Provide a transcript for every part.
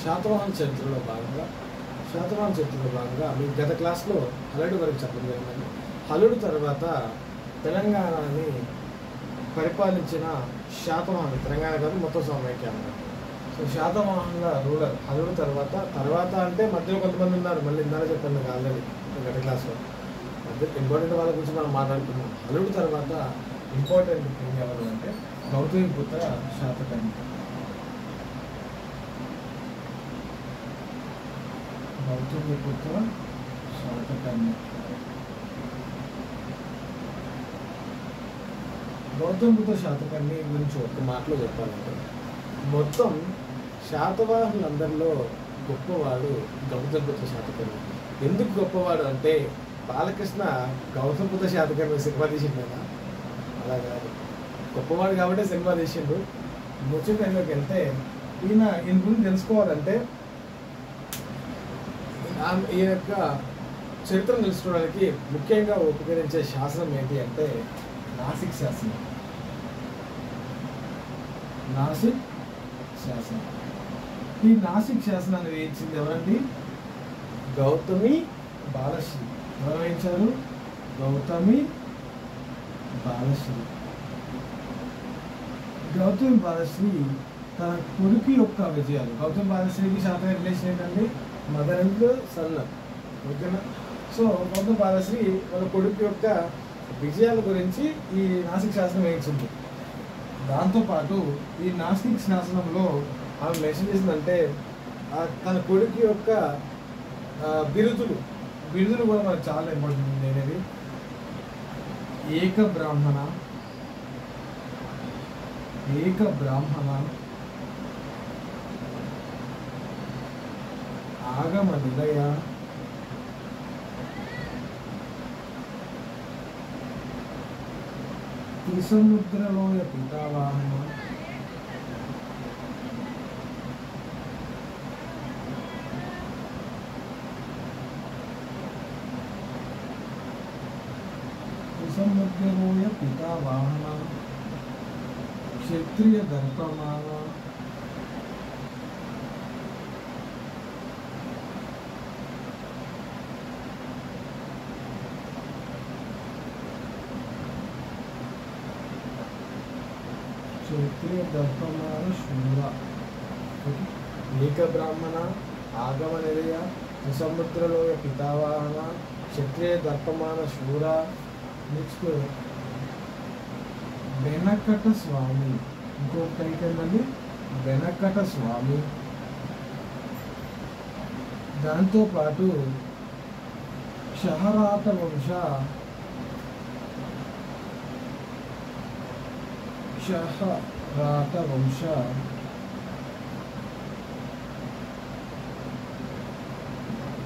శాతవాహన చరిత్రలో భాగంగా మీ గత క్లాస్లో హలుడు వరకు చెప్పడం జరిగిందండి. హలుడు తర్వాత తెలంగాణని పరిపాలించిన శాతవాహనులు, తెలంగాణ కాదు మొత్తం సమైక్య అన్నమాట. సో శాతవాహనుల రూలర్ హలుడు తర్వాత అంటే మధ్యలో కొంతమంది ఉన్నారు, మళ్ళీ ఇందాక చెప్పాను ఆల్రెడీ గత క్లాస్లో. ఇంపార్టెంట్ వాళ్ళ గురించి మనం మాట్లాడుకున్నాం. హలుడు తర్వాత ఇంపార్టెంట్ థింగ్ ఎవరు అంటే గౌతమిపుత్ర శాతకర్ణి. గౌతమిపుత్ర శాతకర్ణి గురించి ఒక మాటలో చెప్పాలంటే, మొత్తం శాతవాహనులందరిలో గొప్పవాడు గౌతమిపుత్ర శాతకర్ణి. ఎందుకు గొప్పవాడు అంటే బాలకృష్ణ గౌతమిపుత్ర శాతకర్ణి సినిమా తీసిండు కదా, అలా కాదు, గొప్పవాడు కాబట్టి సినిమా తీసిండు. ముచ్చటలోకి వెళ్తే ఈయన గురించి తెలుసుకోవాలంటే ఈ యొక్క చరిత్రను తెలుసుకోవడానికి ముఖ్యంగా ఉపకరించే శాసనం ఏంటి అంటే నాసిక్ శాసనం. ఈ నాసిక్ శాసనాన్ని వేయించింది ఎవరండి? గౌతమి బాలశ్రీ. ఎవరు వేయించారు? గౌతమి బాలశ్రీ. గౌతమి బాలశ్రీ తన కొడుకు యొక్క విజయాలు, గౌతమి బాలశ్రీకి శాతకర్ణి రిలేషన్ ఏంటండి? మదర్ అండ్ సన్, ఓకేనా? సో గౌతమి బాలశ్రీ వాళ్ళ కొడుకు యొక్క విజయాల గురించి ఈ నాసిక్ శాసనం వేయించింది. దాంతోపాటు ఈ నాసిక్ శాసనంలో ఆమె మెన్షన్ చేసిందంటే తన కొడుకు యొక్క బిరుదులు కూడా మనకు చాలా ఇంపార్టెంట్ ఉంది అనేది. ఏక బ్రాహ్మణ, ఆగమ నిలయ, త్రిసముద్రలోయ పితావాహన, క్షత్రియ దర్పమాన, శూర. ఏక బ్రాహ్మణ, ఆగమ నిలయ, త్రిసముద్రలోయ పితావాహన, క్షత్రియ దర్పమాన శూర. నెక్స్ట్ వెనకట స్వామి, ఇంకొక టైటిల్ అండి వెనకట స్వామి. దాంతోపాటు షహరాత వంశ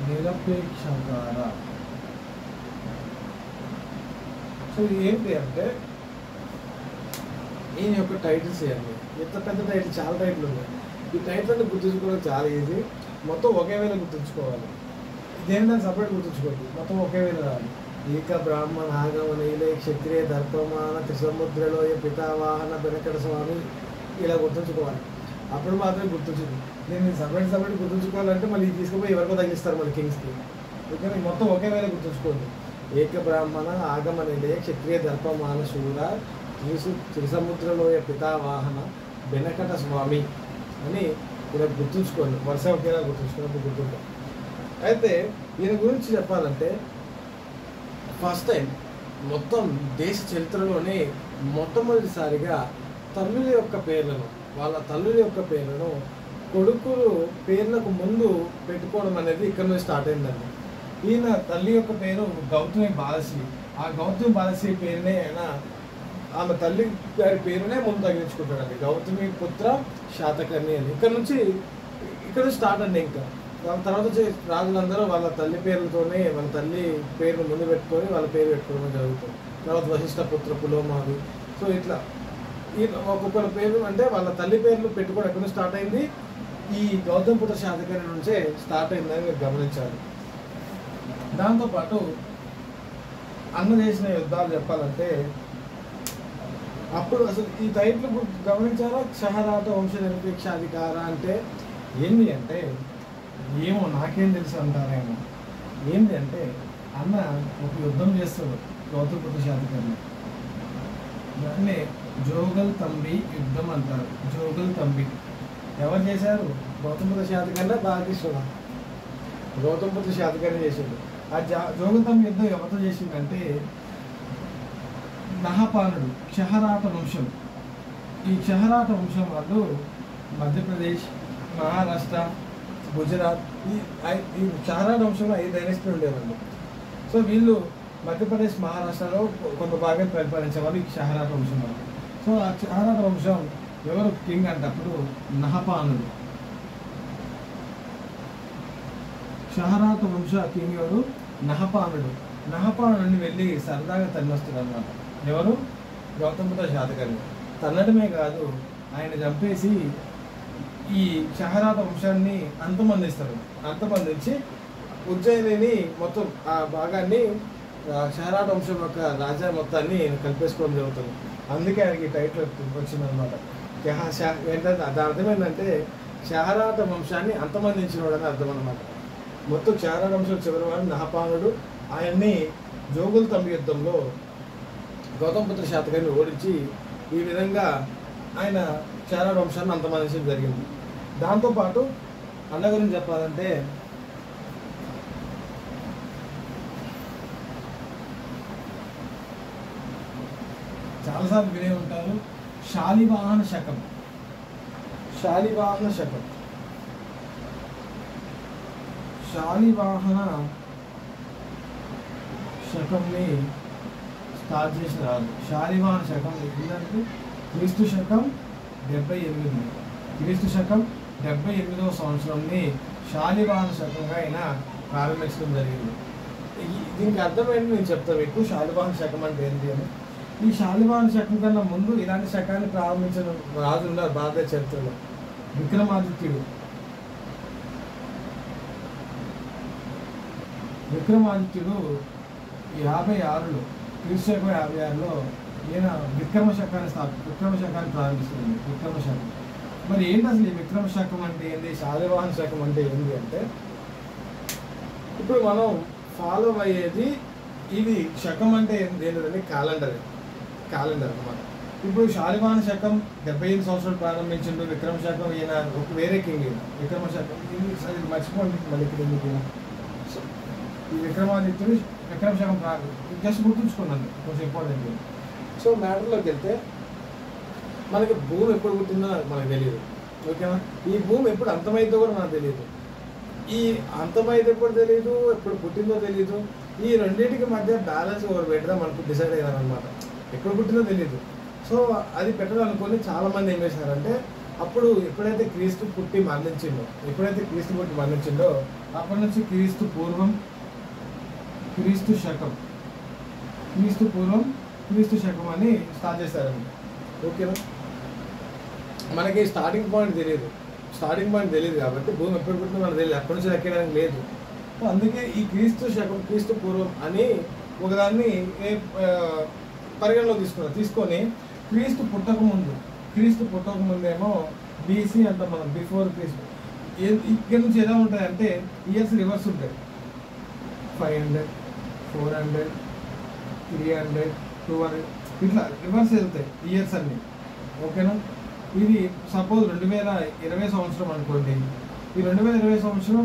నిరపేక్షకార. సో ఏంటి అంటే ఈయన యొక్క టైటిల్స్ ఇవన్నీ ఎంత పెద్ద టైటిల్, చాలా టైటిల్ ఉన్నాయి. ఈ టైటిల్ అన్ని గుర్తుంచుకోవడం చాలా ఈజీ. మొత్తం ఒకే వేళ గుర్తుంచుకోవాలి, ఇదేంటని సపరేట్ గుర్తుంచుకోవద్దు, మొత్తం ఒకే వేళ రావాలి. ఏక బ్రాహ్మణ, ఆగమ నిలయ, క్షత్రియ దర్పమాన, త్రిసముద్రలోయ పితావాహన, వెనకట స్వామి, ఇలా గుర్తుంచుకోవాలి. అప్పుడు మాత్రమే గుర్తుంచుకుంది. నేను సపరేట్ గుర్తుంచుకోవాలంటే మళ్ళీ తీసుకుపోయి ఎవరికో తగిలిస్తారు మళ్ళీ కింగ్స్కి. ఓకే, మొత్తం ఒకే వేళ గుర్తుంచుకోండి. ఏక బ్రాహ్మణ, ఆగమ నిలయ, క్షత్రియ దర్పమాన శూర, త్రిసముద్రలోయ పితావాహన, వెనకట స్వామి అని ఇలా గుర్తుంచుకోండి. వరుస ఒకేలా గుర్తుంచుకున్నప్పుడు గుర్తుంటాం. అయితే ఈయన గురించి చెప్పాలంటే ఫస్ట్ టైం మొత్తం దేశ చరిత్రలోనే మొట్టమొదటిసారిగా వాళ్ళ తల్లుల యొక్క పేర్లను కొడుకులు పేర్లకు ముందు పెట్టుకోవడం అనేది ఇక్కడ నుంచి స్టార్ట్ అయిందండి. ఈయన తల్లి యొక్క పేరు గౌతమి బాలశ్రీ. ఆ గౌతమి బాలశ్రీ పేరునే ఆయన ఆమె తల్లి గారి పేరునే ముందు తగిలించుకుంటాడండి, గౌతమి పుత్ర శాతకర్ణి అని. ఇక్కడ నుంచి స్టార్ట్ అండి. ఇంకా దాని తర్వాత రాజులందరూ వాళ్ళ తల్లి పేర్లతోనే వాళ్ళ తల్లి పేరును ముందు పెట్టుకొని వాళ్ళ పేరు పెట్టుకోవడం జరుగుతుంది. తర్వాత వశిష్ఠ పుత్ర పులోమావి. సో ఇట్లా ఒక్కొక్కరి పేరు అంటే వాళ్ళ తల్లి పేర్లు పెట్టుకోవడం ఎక్కడ నుంచి స్టార్ట్ అయింది? ఈ గౌతమిపుత్ర శాతకర్ణి నుంచే స్టార్ట్ అయిందని మీరు గమనించాలి. దాంతోపాటు అన్న చేసిన యుద్ధాలు చెప్పాలంటే అప్పుడు అసలు ఈ టైటిల్ గమనించారా? షహరాత వంశ నిరపేక్షాధికార అంటే ఏంటి అంటే, ఏమో నాకేం తెలుసు అంటారేమో, ఏంటి అంటే అన్న ఒక యుద్ధం చేస్తాడు గౌతమపుత్ర శాతకర్ణి. దాన్ని జోగల్ తంబి యుద్ధం అంటారు. జోగల్ తంబి ఎవరు చేశారు? గౌతమపుత్ర శాతకర్ణి, బాలకృష్ణ. గౌతమపుత్ర శాతకర్ణి చేశాడు. ఆ జోగల్ తంబి యుద్ధం ఎవరితో చేసిందంటే నహపానుడు, క్షహరాట వంశం. ఈ క్షహరాట వంశం వాళ్ళు మధ్యప్రదేశ్, మహారాష్ట్ర, గుజరాత్, ఈ క్షహరాట వంశంలో 5 డైనెస్టీలు ఉండేవాళ్ళు. సో వీళ్ళు మధ్యప్రదేశ్, మహారాష్ట్రలో కొంత భాగం పరిపాలించేవాళ్ళు ఈ క్షహరాట వంశం వాళ్ళు. సో ఆ క్షహరాట వంశం ఎవరు కింగ్ అంటే అప్పుడు నహపానుడు. క్షహరాట వంశ కింగ్ ఎవరు? నహపానుడు. నహపానుడిని వెళ్ళి సరదాగా తన్నొస్తాడు అన్నమాట. ఎవరు? గౌతమపుత్ర శాతకర్ణి. తన్నడమే కాదు, ఆయన చంపేసి ఈ క్షహరాట వంశాన్ని అంతమందిస్తాడు. అంతమందించి ఉజ్జయిని మొత్తం ఆ భాగాన్ని క్షహరాట వంశం యొక్క రాజ్య మొత్తాన్ని కలిపేసుకోవడం జరుగుతుంది. అందుకే ఆయనకి టైటిల్ వచ్చిందనమాట. ఏంటంటే దాని అర్థం ఏంటంటే క్షహరాట వంశాన్ని అంతమందించినవాడని అర్థం అనమాట. మొత్తం క్షహరాట వంశం చివరి వాడు నహపానుడు. ఆయన్ని జోగుల్ తంబి యుద్ధంలో గౌతమపుత్ర శాతకర్ణి ఓడించి ఈ విధంగా ఆయన క్షహరాట వంశాన్ని అంతమందించడం జరిగింది. దాంతోపాటు అన్న గురించి చెప్పాలంటే చాలాసార్లు వినే ఉంటారు శాలివాహన శకం. శాలివాహన శకం, శాలివాహన శకంని స్టార్ట్ చేసిన రాదు. శాలివాహన శకం ఏంటంటే క్రీస్తు శకం 78. క్రీస్తు శకం 78వ సంవత్సరంని శాలివాహన శకంగా ఆయన ప్రారంభించడం జరిగింది. దీనికి అర్థమైంది నేను చెప్తాను మీకు. శాలివాహన శకం అంటే ఏంటి అని. ఈ శాలివాహన శకం కన్నా ముందు ఇలాంటి శకాన్ని ప్రారంభించిన రాజు ఉన్నారు భారతదేశ చరిత్రలో. విక్రమాదిత్యుడు. విక్రమాదిత్యుడు 56లో, క్రీస్తు శకం 56లో ఈయన విక్రమ శకాన్ని ప్రారంభిస్తుంది. విక్రమ శకం. మరి ఏంటి అసలు ఈ విక్రమ శకం అంటే ఏంటి, శాలివాహన శకం అంటే ఏంటి అంటే, ఇప్పుడు మనం ఫాలో అయ్యేది ఇది. శకం అంటే ఏంటంటే క్యాలెండర్ అన్నమాట. ఇప్పుడు శాలివాహన శకం 78 సంవత్సరాలు ప్రారంభించిండు. విక్రమ శకం ఈయన ఒక వేరే కింగ్. విక్రమ శకం ఇది మర్చిపోండి మళ్ళీ ఇక్కడ ఎందుకు. ఈ విక్రమాదిత్యుడు విక్రమ శకం జస్ట్ గుర్తుంచుకున్నాను, కొంచెం ఇంపార్టెంట్. సో మ్యాటర్లోకి వెళ్తే మనకి భూమి ఎప్పుడు పుట్టిందో మనకు తెలియదు. ఓకేనా? ఈ భూమి ఎప్పుడు అంతమైందో కూడా మనకు తెలియదు. ఈ అంతమైతే ఎప్పుడు తెలియదు, ఎప్పుడు పుట్టిందో తెలియదు. ఈ రెండింటికి మధ్య బ్యాలెన్స్ ఒకటి పెడదాం మనకు డిసైడ్ అయ్యారనమాట. ఎప్పుడు పుట్టిందో తెలియదు. సో అది పెట్టాలనుకొని చాలామంది ఏం చేశారంటే, అప్పుడు ఎప్పుడైతే క్రీస్తు పుట్టి మరణించిండో అప్పటి నుంచి క్రీస్తు పూర్వం, క్రీస్తు శకం అని స్టార్ట్ చేశారండి. ఓకేనా? మనకి స్టార్టింగ్ పాయింట్ తెలియదు కాబట్టి భూమి ఎప్పుడు పుట్టిందో మనకు తెలియదు. అప్పటి నుంచి లెక్కడానికి లేదు. అందుకే ఈ క్రీస్తు శకం, క్రీస్తు పూర్వం అని ఒకదాన్ని పరిగణలో తీసుకొని క్రీస్తు పుట్టక ముందేమో బీసీ అంటాం మనం, బిఫోర్ క్రీస్తు. ఇక్కడ నుంచి ఎలా ఉంటాయంటే ఇయర్స్ రివర్స్ ఉంటాయి. 500, 400, 300, 200 ఇట్లా రివర్స్ వెళ్తాయి ఇయర్స్ అన్ని. ఓకేనా? ఇది సపోజ్ 2020 సంవత్సరం అనుకోండి. ఈ 2020 సంవత్సరం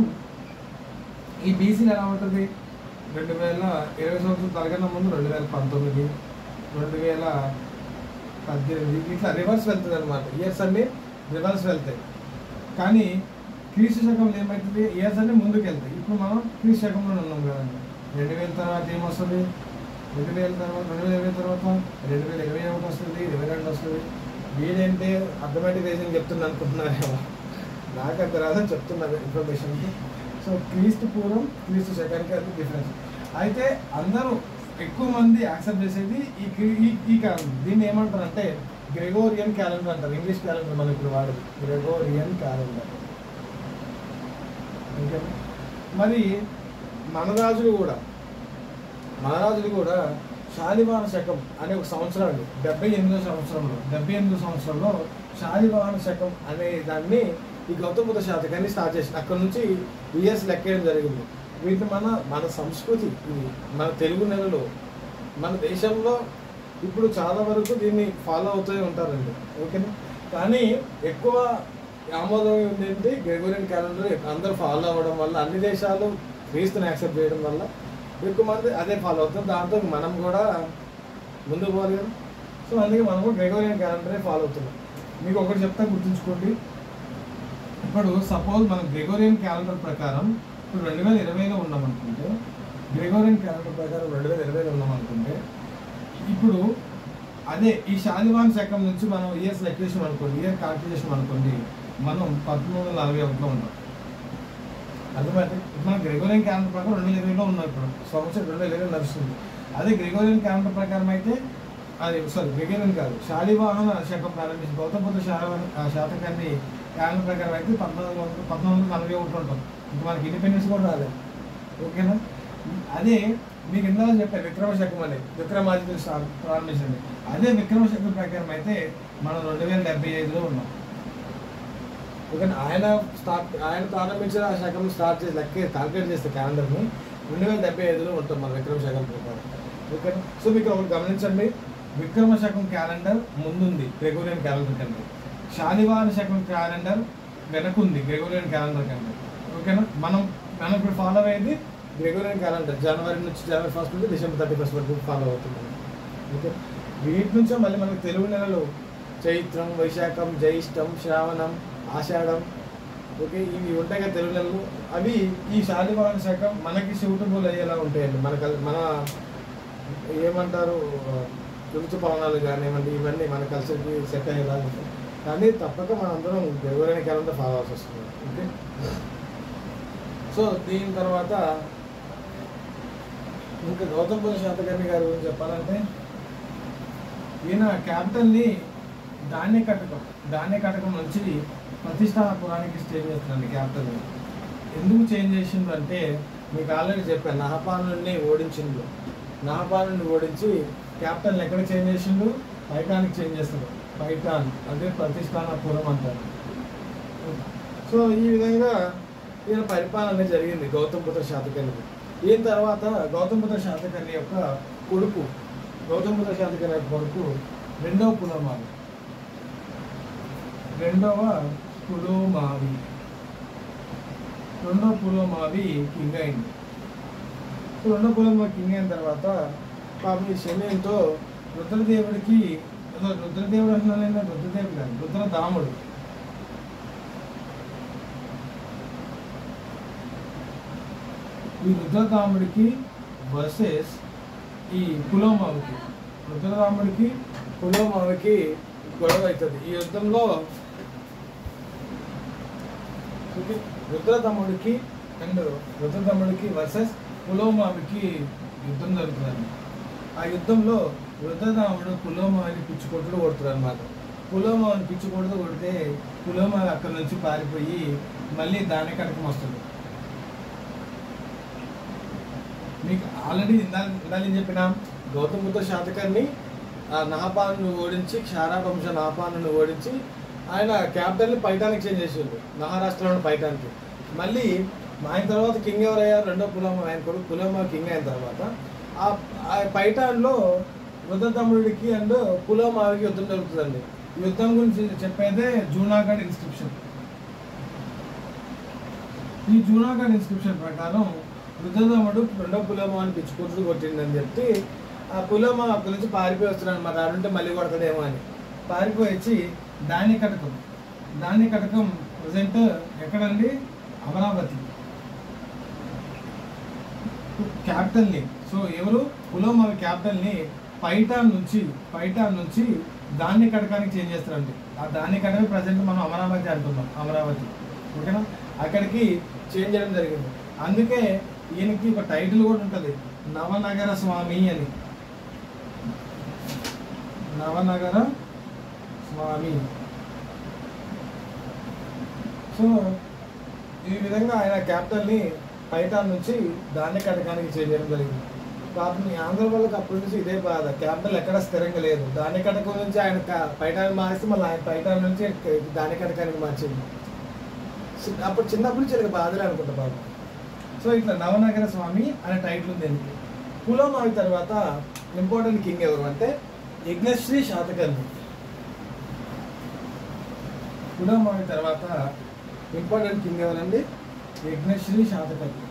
ఈ బీసీలు ఎలా ఉంటుంది? 2020 సంవత్సరం తరగతి ముందు 2019, 2018 ఇట్లా రివర్స్ వెళ్తుంది అనమాట. ఇయర్స్ అన్ని రివర్స్ వెళ్తాయి. కానీ క్రీస్తు శకంలో ఏమవుతుంది? ఇయర్స్ అన్ని ముందుకు వెళ్తాయి. ఇప్పుడు మనం క్రీస్తు శకంలో ఉన్నాం కదండి. 2000 తర్వాత ఏమొస్తుంది? 2020 తర్వాత 2021 వస్తుంది, 2022 వస్తుంది. వీడంటే అథమెటిక్ రీజన్ చెప్తుంది అనుకుంటున్నారేమో, నాకు అంత రాదని చెప్తున్నారు ఇన్ఫర్మేషన్కి. సో క్రీస్తు పూర్వం, క్రీస్తు శకానికి అది డిఫరెన్స్. అయితే అందరూ ఎక్కువ మంది యాక్సెప్ట్ చేసేది ఈ క్యాలెండర్. దీన్ని ఏమంటారంటే గ్రెగోరియన్ క్యాలెండర్ అంటారు. ఇంగ్లీష్ క్యాలెండర్ మనం ఇప్పుడు వాడదు, గ్రెగోరియన్ క్యాలెండర్. ఓకే. మరి మన రాజులు కూడా శాలివాహన శకం అనే ఒక సంవత్సరాన్ని 78వ సంవత్సరంలో శాలివాహన శకం అనే దాన్ని ఈ గౌతమ బుద్ధ శాతకాన్ని స్టార్ట్ చేసింది. అక్కడ నుంచి ఇయర్స్ లెక్కేయడం జరిగింది. వీటిని మన సంస్కృతి, ఇది మన తెలుగు నెలలో మన దేశంలో ఇప్పుడు చాలా వరకు దీన్ని ఫాలో అవుతూ ఉంటారండి. ఓకేనా? కానీ ఎక్కువ ఆమోదం ఏంటంటే గ్రెగోరియన్ క్యాలెండర్ అందరూ ఫాలో అవ్వడం వల్ల, అన్ని దేశాలు క్రీస్తుని యాక్సెప్ట్ చేయడం వల్ల ఎక్కువ మంది అదే ఫాలో అవుతారు. దాంతో మనం కూడా ముందుకు పోవాలి కదా. సో అందుకే మనం కూడా గ్రెగోరియన్ క్యాలెండరే ఫాలో అవుతున్నాం. మీకు ఒకటి చెప్తా, గుర్తుంచుకోండి. ఇప్పుడు సపోజ్ మనం గ్రెగోరియన్ క్యాలెండర్ ప్రకారం ఇప్పుడు 2020లో ఉన్నామనుకుంటే, గ్రెగోరియన్ క్యాలెండర్ ప్రకారం 2020లో ఉన్నామనుకుంటే, ఇప్పుడు అదే ఈ శాలివాహన శకం నుంచి మనం ఇయర్స్ లెక్కేషన్ అనుకోండి, ఇయర్ కాల్కులేషన్ అనుకోండి, మనం 1941లో ఉంటాం. అర్థమైతే మన గ్రెగోరియన్ క్యాలెండర్ ప్రకారం 2020లో ఉన్నాం. ఇప్పుడు సంవత్సరం 2020 నడుస్తుంది. అదే గ్రెగోరియన్ క్యాలెండర్ ప్రకారం అయితే అది గ్రెగోరియన్ కాదు, శాలివాహన శకం ప్రారంభించి గౌతమ బుద్ధ శాతకాన్ని క్యాలెండర్ ప్రకారం అయితే 1941 ఉంటాం. ఇంకా మనకి ఇండిపెండెన్స్ కూడా రాలేదు. ఓకేనా? అదే మీకు ఇందాక చెప్పారు విక్రమ శకం అని, విక్రమాదిత్యుడు ప్రారంభించండి. అదే విక్రమ శకం ప్రకారం అయితే మనం 2075లో ఉన్నాం. ఓకేనా? ఆయన ప్రారంభించిన ఆ శకం స్టార్ట్ చేసి కాల్కులేట్ చేస్తే క్యాలెండర్ని 2075లో ఉంటాం మన విక్రమ శకం ప్రకారం. ఓకేనా? సో మీకు ఒకటి గమనించండి, విక్రమ శకం క్యాలెండర్ ముందుంది గ్రెగోరియన్ క్యాలెండర్ కంటే, శాలివాహన శకం క్యాలెండర్ వెనకుంది గ్రెగోరియన్ క్యాలెండర్ కంటే. ఓకేనా? మనం ఇప్పుడు ఫాలో అయ్యేది గ్రెగోరియన్ క్యాలెండర్. జనవరి 1 నుంచి డిసెంబర్ 31 వరకు ఫాలో అవుతుంది. ఓకే, వీటి నుంచే మళ్ళీ మనకి తెలుగు నెలలు చైత్రం, వైశాఖం, జ్యేష్టం, శ్రావణం, ఆషాఢం, ఓకే, ఇవి ఉంటాయి కదా తెలుగు నెలలు. అవి ఈ శాలివాహన శకం మనకి సూటబుల్ అయ్యేలా ఉంటాయండి. మన ఏమంటారు ఋతుపవనాలు కానివ్వండి, ఇవన్నీ మన కల్చర్కి సెట్ అయ్యేలా ఉంటాయి. కానీ తప్పక మనం అందరం గ్రెగోరియన్ క్యాలెండర్ ఫాలో అవ్వాల్సి వస్తుంది. ఓకే, సో దీని తర్వాత ఇంకా గౌతమ బుద్ధ శాతకర్ణి గారి గురించి చెప్పాలంటే, ఈయన క్యాపిటల్ని ధాన్య కటకం నుంచి ప్రతిష్టాపురానికి చేంజ్ చేస్తున్నాడు. క్యాపిటల్ ఎందుకు చేంజ్ చేసిండు అంటే, మీకు ఆల్రెడీ చెప్పాను, నహపానుని ఓడించిండు. నహపానుని ఓడించి క్యాపిటల్ని ఎక్కడ చేంజ్ చేసిండు? పైఠానికి చేంజ్ చేస్తాడు. పైఠాన్ అంటే ప్రతిష్టానపురం అంటారు. సో ఈ విధంగా ఈయన పరిపాలన జరిగింది గౌతమ బుద్ధ శాతకర్ణి. ఈయన తర్వాత గౌతమ బుద్ధ శాతకర్ణి యొక్క కొడుకు రెండవ పులోమావి కింగ్ అయింది. రెండో పులోమావి కింగ్ అయిన తర్వాత పాపం ఈ శమయంతో రుద్రదేవుడు అంటున్నా, రుద్రదేవుడు కాదు, రుద్రదాముడు, ఈ రుద్రదాముడికి వర్సెస్ ఈ పులోమావికి గొడవ అవుతుంది. ఈ యుద్ధంలో రుద్రదాముడికి వర్సెస్ పులోమావికి యుద్ధం జరుగుతుంది. ఆ యుద్ధంలో రుద్రదాముడు పులోమావిని పిచ్చుకొట్టుడు కొడుతుంది అనమాట. పులోమావిని పిచ్చుకొడుతూ కొడితే పులోమావి అక్కడి నుంచి పారిపోయి మళ్ళీ దాని కడకం వస్తుంది. మీకు ఆల్రెడీ ఇందాక చెప్పిన గౌతమ బుద్ధ శాతకర్ణి నహపానుని ఓడించి, క్షారావంశ నహపానుని ఓడించి ఆయన క్యాపిటల్ని పైఠానికి చేంజ్ చేసిండు, మహారాష్ట్రలోని పైఠానికి. మళ్ళీ ఆయన తర్వాత కింగ్ ఎవరయ్యారు? రెండో పులోమావి, ఆయన కొడుకు పులోమావి కింగ్ అయిన తర్వాత ఆ పైఠాన్లో రుద్రదాముడికి అండ్ పులోమావికి యుద్ధం జరుగుతుందండి. ఈ యుద్ధం గురించి చెప్పేదే జూనాగఢ్ ఇన్స్క్రిప్షన్. ఈ జూనాగఢ్ ఇన్స్క్రిప్షన్ ప్రకారం రుద్రదాముడు రెండో పులోమావిని పిచ్చుకొట్టుడు కొట్టిందని చెప్పి ఆ పులోమావి అక్కడి నుంచి పారిపోయి వస్తున్నాడు. మరి ఆడుంటే మళ్ళీ కొడతాడేమో అని పారిపోయి వచ్చి ధాన్య కటకం ప్రజెంట్ ఎక్కడండి? అమరావతి క్యాపిటల్ని. సో ఎవరు? పులోమావి క్యాపిటల్ని పైఠాన్ నుంచి ధాన్య కటకానికి చేంజ్ చేస్తారండి. ఆ ధాన్య కటకం ప్రజెంట్ మనం అమరావతి అంటున్నాం, అమరావతి. ఓకేనా? అక్కడికి చేంజ్ చేయడం జరిగింది. అందుకే ఈయనకి ఒక టైటిల్ కూడా ఉంటుంది, నవనగర స్వామి అని. నవనగర స్వామి. సో ఈ విధంగా ఆయన క్యాపిటల్ని పైఠాన్ నుంచి ధాన్య కటకానికి చేంజ్ చేయడం జరిగింది. పాపం ఆంధ్ర వాళ్ళకి అప్పటి నుంచి ఇదే బాధ, క్యాపిటల్ ఎక్కడ స్థిరంగా లేదు. ధాన్య కటకం నుంచి ఆయన పైఠాన్ని మారిస్తే మళ్ళీ ఆయన పైఠాన్ నుంచి ధాన్య కటకానికి మార్చింది. అప్పుడు చిన్నప్పటి నుంచి వీళ్ళకి బాధలే అనుకుంటా బాబు. సో ఇట్లా నవనగర స్వామి అనే టైటిల్ ఉంది దీనికి. పులోమావి తర్వాత ఇంపార్టెంట్ కింగ్ ఎవరు అంటే యజ్ఞశ్రీ శాతకర్ణి. పులోమావి తర్వాత ఇంపార్టెంట్ కింగ్ ఎవరండి? యజ్ఞశ్రీ శాతకర్ణి.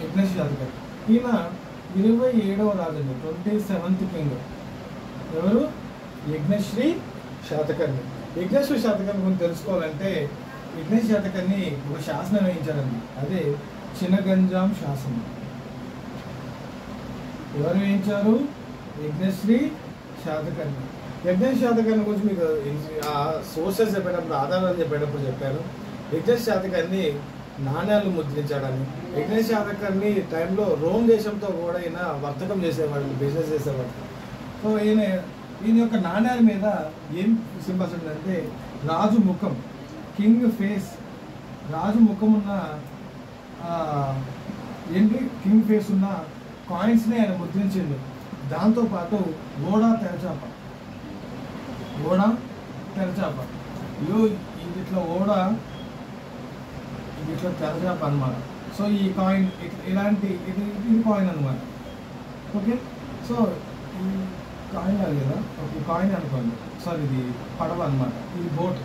యజ్ఞశ్రీ శాతకర్ణి ఈయన 27వ రాజు, 27th కింగ్. ఎవరు? యజ్ఞశ్రీ శాతకర్ణి. యజ్ఞశ్రీ శాతకర్ణి గురించి తెలుసుకోవాలంటే యజ్ఞశ్రీ శాతకర్ణి ఒక శాసనం వేయించారండి, అదే చినగంజాం శాసనం. ఎవరు వేయించారు? యజ్ఞశ్రీ శాతకర్ణి. యజ్ఞశ్రీ శాతకర్ణి గురించి మీకు ఆ సోర్సెస్ చెప్పేటప్పుడు, ఆధారాలు చెప్పేటప్పుడు చెప్పాను. యజ్ఞశ్రీ శాతకర్ణి నాణ్యాలు ముద్రించాడని. యజ్ఞశ్రీ శాతకర్ణి టైంలో రోమ్ దేశంతో కూడా ఈయన వర్తకం చేసేవాడు, బిజినెస్ చేసేవాడు. సో ఈయన యొక్క నాణ్యాల మీద ఏం సింబల్స్ ఉందంటే రాజు ముఖం, కింగ్ ఫేస్, రాజు ముఖం ఉన్న ఏంటి కింగ్ ఫేస్ ఉన్న కాయిన్స్ని ఆయన ముద్రించిండు. దాంతోపాటు ఓడా తెరచాప, ఓడా తెరచాప ఇట్లా ఓడా ఇట్లా తెరచాప అనమాట. సో ఈ కాయిన్ ఇలాంటి ఇది కాయిన్ అనమాట. ఓకే, సో ఈ కాయిన్ అది కదా, ఓకే కాయిన్ అనుకోండి, సారీ ఇది పడవ అనమాట, ఇది బోట్.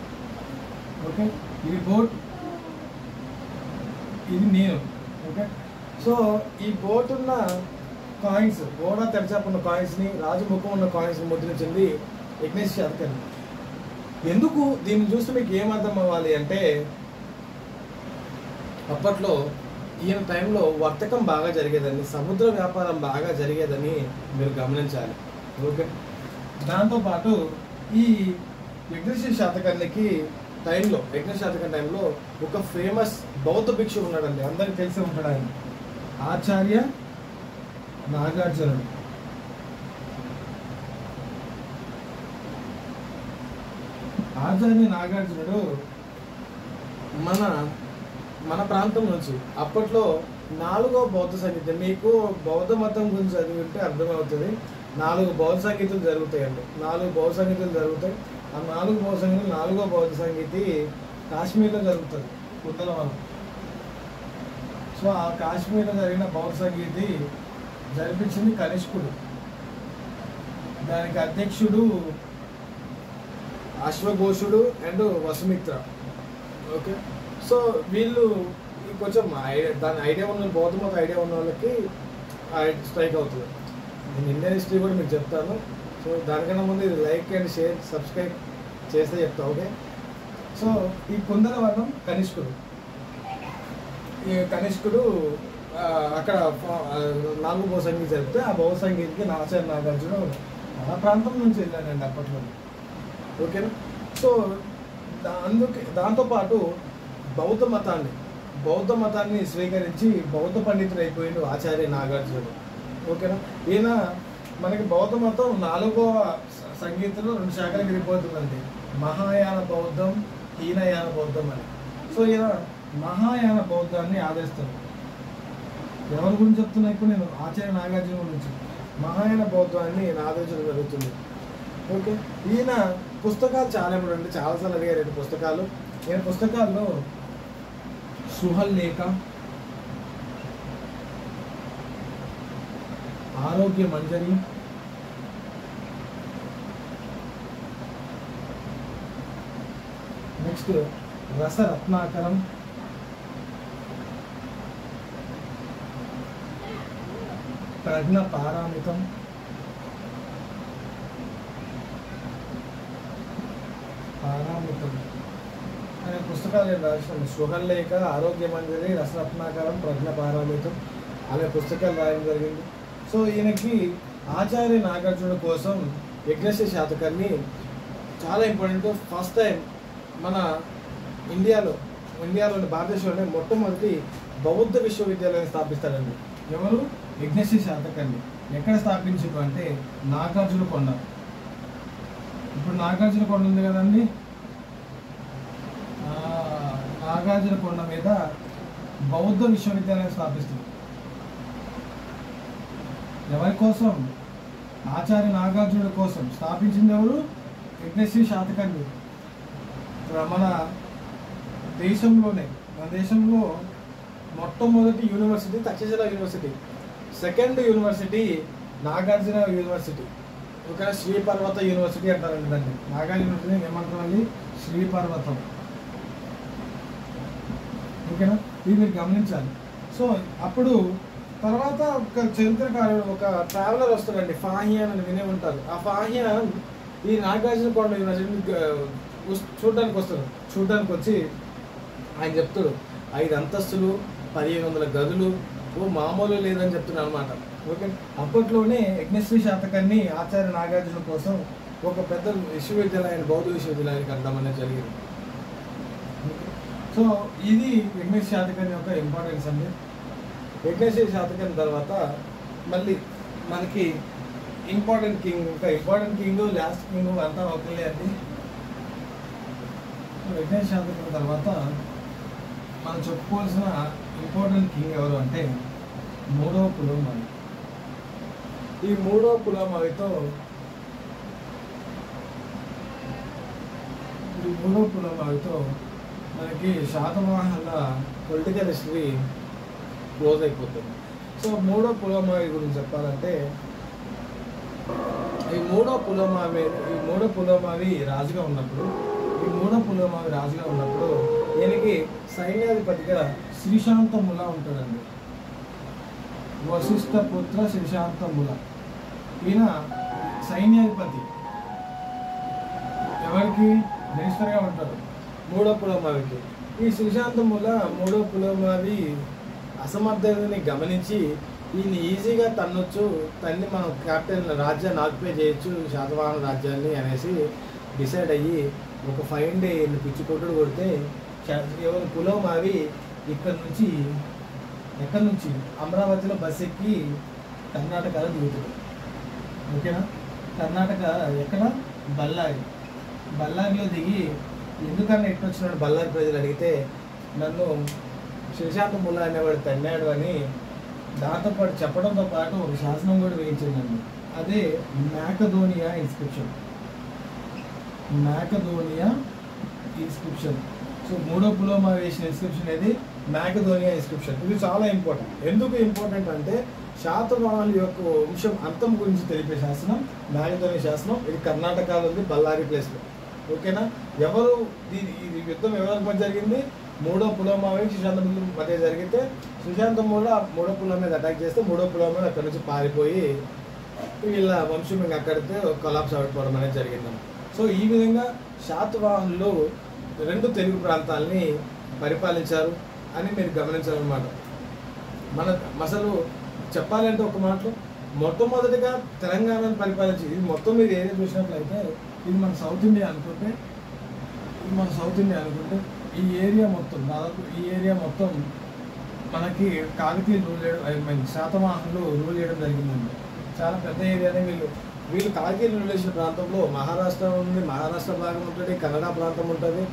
ఓకే, ఇది బోట్, ఇది నేను. ఓకే, సో ఈ బోట్ ఉన్న కాయిన్స్, ఓడా తెరచాప ఉన్న కాయిన్స్ని, రాజు ముఖం ఉన్న కాయిన్స్ని ముద్రించింది యజ్ఞశ్రీ శాతకర్ణి. ఎందుకు దీన్ని చూస్తే మీకు ఏమర్థం అవ్వాలి అంటే అప్పట్లో ఈయన టైంలో వర్తకం బాగా జరిగేదని, సముద్ర వ్యాపారం బాగా జరిగేదని మీరు గమనించాలి. ఓకే, దాంతోపాటు ఈ యజ్ఞశ్రీ శాతకర్ణికి టైంలో, యజ్ఞశ్రీ శాతకర్ణి టైంలో ఒక ఫేమస్ బౌద్ధ భిక్షు ఉన్నాడండి, అందరికి తెలిసి ఉంటాడు ఆయన, ఆచార్య నాగార్జునుడు. ఆచార్య నాగార్జునుడు మన ప్రాంతం నుంచి అప్పట్లో 4వ బౌద్ధ సంగీతం, మీకు బౌద్ధ మతం గురించి చదివి ఉంటే అర్థమవుతుంది. 4 బౌద్ధ సంగీతాలు జరుగుతాయండి, 4 బౌద్ధ సంగీతాలు జరుగుతాయి. ఆ 4 బౌద్ధ సంగీతాలు, 4వ బౌద్ధ సంగీతి కాశ్మీర్లో జరుగుతుంది, కుందలవనం. సో ఆ కాశ్మీర్లో జరిగిన బౌద్ధ సంగీతి జరిపించింది కనిష్కుడు. దానికి అధ్యక్షుడు అశ్వఘోషుడు అండ్ వసుమిత్ర. ఓకే, సో వీళ్ళు కొంచెం దాని ఐడియా ఉన్న బౌద్ధ మత ఐడియా ఉన్న వాళ్ళకి స్ట్రైక్ అవుతుంది. నేను ఇండియన్ హిస్టరీ కూడా మీకు చెప్తాను. సో దానికన్నా ముందు ఇది లైక్ అండ్ షేర్ సబ్స్క్రైబ్ చేస్తే చెప్తా. ఓకే, సో ఈ కుందలవనం కనిష్కుడు, ఈ కనిష్కుడు అక్కడ 4 బౌద్ధ సంగీతం జరిపితే ఆ బౌద్ధ సంగీతకి ఆచార్య నాగార్జున ఆ ప్రాంతం నుంచి వెళ్ళానండి అప్పట్లో. ఓకేనా, సో దాంతోపాటు బౌద్ధ మతాన్ని స్వీకరించి బౌద్ధ పండితుడు అయిపోయిండు ఆచార్య నాగార్జునుడు. ఓకేనా, ఈయన మనకి బౌద్ధ మతం 4వ సంగీతంలో 2 శాఖలకు విడిపోతుందండి, మహాయాన బౌద్ధం, హీనయాన బౌద్ధం అని. సో ఈయన మహాయాన బౌద్ధాన్ని ఆదరిస్తారు. ఎవరి గురించి చెప్తున్నా ఇప్పుడు నేను? ఆచార్య నాగార్జున గురించి. మహాయాన బౌద్ధాన్ని ఆదరించడం జరుగుతుంది. ఓకే, ఈయన పుస్తకాలు చాలా important, చాలాసార్లు అడిగారు పుస్తకాలు. ఈయన పుస్తకాల్లో సుహల్లేఖ, ఆరోగ్య మంజరి, నెక్స్ట్ రసరత్నాకరం, ప్రజ్ఞ పారామితం, అనే పుస్తకాలు నేను రాసిన. సుహల్లేఖ, ఆరోగ్య మంజరి, రసరత్నాకరం, ప్రజ్ఞ పారామితం అనే పుస్తకాలు రాయడం జరిగింది. సో ఈయనకి ఆచార్య నాగార్జునుడి కోసం యజ్ఞశ్రీ శాతకర్ణి చాలా ఇంపార్టెంట్. ఫస్ట్ టైం మన ఇండియాలోని భారతదేశంలోనే మొట్టమొదటి బౌద్ధ విశ్వవిద్యాలయాన్ని స్థాపిస్తాడండి. ఎవరు? యజ్ఞశ్రీ శాతకర్ణి. ఎక్కడ స్థాపించారు అంటే నాగార్జున కొండ. ఇప్పుడు నాగార్జున కొండ ఉంది కదండి, నాగార్జున కొండ మీద బౌద్ధ విశ్వవిద్యాలయం స్థాపిస్తుంది. ఎవరి కోసం? ఆచార్య నాగార్జునుడి కోసం. స్థాపించింది ఎవరు? యజ్ఞశ్రీ శాతకర్ణి. మన దేశంలో మొట్టమొదటి university Takshashila university. Second university Nagarjuna university. ఓకేనా? శ్రీపర్వత యూనివర్సిటీ అంటారండి దాన్ని. నాగార్జున యూనివర్సిటీ ఏమంటారండి? శ్రీపర్వతం. ఓకేనా? ఇది మీరు గమనించాలి. సో అప్పుడు తర్వాత ఒక చరిత్రకారుడు, ఒక ట్రావెలర్ వస్తాడండి, ఫాహియాన్ అని వినే ఉంటారు. ఆ ఫాహియాన్ ఈ నాగార్జున కొండ యూనివర్సిటీ చూడడానికి వచ్చి ఆయన చెప్తాడు 5 అంతస్తులు 1500 గదులు, మామూలు లేదని చెప్తున్నాడు అనమాట. ఓకే, అప్పట్లోనే యజ్ఞశ్రీ శాతకర్ణి ఆచార్య నాగార్జున కోసం ఒక పెద్ద విశ్వవిద్యాలయాన్ని, బౌద్ధ విశ్వవిద్యాలయాన్ని కట్టడం అనేది జరిగింది. సో ఇది యజ్ఞశ్రీ శాతకర్ణి యొక్క ఇంపార్టెన్స్ అండి. యజ్ఞశ్రీ శాతకర్ణి తర్వాత మళ్ళీ మనకి ఇంపార్టెంట్ కింగ్ లాస్ట్ కింగ్ అంతా ఒకలే అండి. యజ్ఞశ్రీ శాతకర్ణి తర్వాత మనం చెప్పుకోవాల్సిన ఇంపార్టెంట్ కింగ్ ఎవరు అంటే మూడవ పులోమావి. ఈ మూడవ పులోమావితో మనకి శాతవాహనుల పొలిటికల్ హిస్టరీ క్లోజ్ అయిపోతుంది. సో మూడో పులోమావి గురించి చెప్పాలంటే ఈ మూడో పులోమావి రాజుగా ఉన్నప్పుడు ఈయనకి సైన్యాధిపతిగా శ్రీశాంతముల ఉంటాడండి. వశిష్ఠ పుత్ర శ్రీశాంతముల. ఈయన సైన్యాధిపతి ఎవరికి? మినిస్టర్గా ఉంటాడు మూడో పులోమావికి. ఈ శ్రీశాంతముల మూడో పులోమావి అసమర్థతని గమనించి ఈయన ఈజీగా తన్ని మనం క్యాపిటల్ రాజ్యాన్ని ఆక్యుపై చేయొచ్చు, శాతవాహన రాజ్యాన్ని అనేసి డిసైడ్ అయ్యి ఒక 5 డే పిచ్చి కొట్టుడు కొడితే ఎవరు పులోమావి ఎక్కడి నుంచి అమరావతిలో బస్ ఎక్కి కర్ణాటకలో దిగుతాడు. ఓకేనా? కర్ణాటక ఎక్కడ? బళ్ళారిలో దిగి ఎందుకన్నా ఎట్టొచ్చినాడు బళ్ళారి ప్రజలు అడిగితే నన్ను శ్రీశాంతముల అనేవాడు తన్నాడు అని దాంతోపాటు చెప్పడంతో పాటు ఒక శాసనం కూడా వేయించిందండి. అదే మ్యాకధోనియా ఇన్స్క్రిప్షన్. సో మూడో పులోమావి వేసిన ఇన్స్క్రిప్షన్ అనేది మ్యాకధోనియా ఇన్స్క్రిప్షన్. ఇది చాలా ఇంపార్టెంట్. ఎందుకు ఇంపార్టెంట్ అంటే శాతవాహనుల యొక్క వంశం అంతం గురించి తెలిపే శాసనం మ్యాకధోనియా శాసనం. ఇది కర్ణాటకలో ఉంది, బళ్ళారి ప్లేస్లో. ఓకేనా? ఇది యుద్ధం ఎవరి మధ్య జరిగింది? మూడో పులోమావి శ్రీశాంతముల మధ్య జరిగితే శ్రీశాంతముల మూడో పులోమావి మీద అటాక్ చేస్తే మూడో పులోమావి అక్కడి నుంచి పారిపోయి వీళ్ళ వంశం ఇంకా అక్కడితే కొలాప్స్ అయిపోవడం అనేది జరిగింది. సో ఈ విధంగా శాతవాహనులు 2 తెలుగు ప్రాంతాలని పరిపాలించారు అని మీరు గమనించాలన్నమాట. అసలు చెప్పాలంటే ఒక మాటలో మొట్టమొదటిగా తెలంగాణను పరిపాలించి, ఇది మొత్తం మీరు ఏరియా చూసినట్లయితే ఇది మన సౌత్ ఇండియా అనుకుంటే ఈ ఏరియా మొత్తం మనకి కాకతీయులు రూల్ చేయడం, శాతవాహనులు రూల్ చేయడం జరిగిందండి. చాలా పెద్ద ఏరియానే వీళ్ళు కాకతీయులు రూల్ చేసిన ప్రాంతంలో మహారాష్ట్ర ఉంది, మహారాష్ట్ర భాగం ఉంటుంది, కన్నడ ప్రాంతం ఉంటుంది,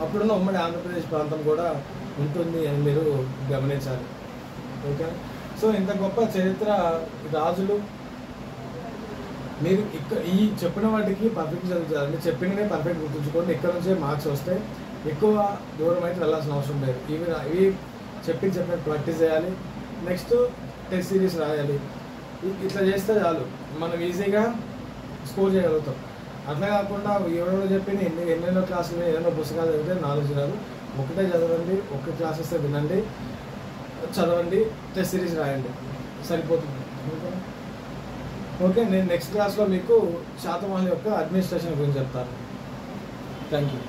అప్పుడున్న ఉమ్మడి ఆంధ్రప్రదేశ్ ప్రాంతం కూడా ఉంటుంది అని మీరు గమనించాలి. ఓకే, సో ఇంత గొప్ప చరిత్ర రాజులు మీరు ఈ చెప్పిన వాటికి పర్ఫెక్ట్ చదువుతారండి. చెప్పిననే పర్ఫెక్ట్ గుర్తుంచుకోండి. ఇక్కడ నుంచే మార్క్స్ వస్తాయి. ఎక్కువ దూరం అయితే వెళ్ళాల్సిన అవసరం లేదు. ఇవి చెప్పినట్టు ప్రాక్టీస్ చేయాలి. నెక్స్ట్ టెస్ట్ సిరీస్ రాయాలి. ఇట్లా చేస్తే చాలు, మనం ఈజీగా స్కోర్ చేయగలుగుతాం. అట్లా కాకుండా ఎవరెవరో చెప్పిన ఎన్నెన్నో క్లాసులు ఎన్నెన్నో పుస్తకాలు చదివితే నాలెడ్జ్ రాదు. ఒకటే చదవండి, ఒక క్లాస్ వస్తే వినండి, చదవండి, టెస్ట్ సిరీస్ రాయండి, సరిపోతుంది. ఓకే, నేను నెక్స్ట్ క్లాస్లో మీకు శాతవాహనుల యొక్క అడ్మినిస్ట్రేషన్ గురించి చెప్తాను. Thank you.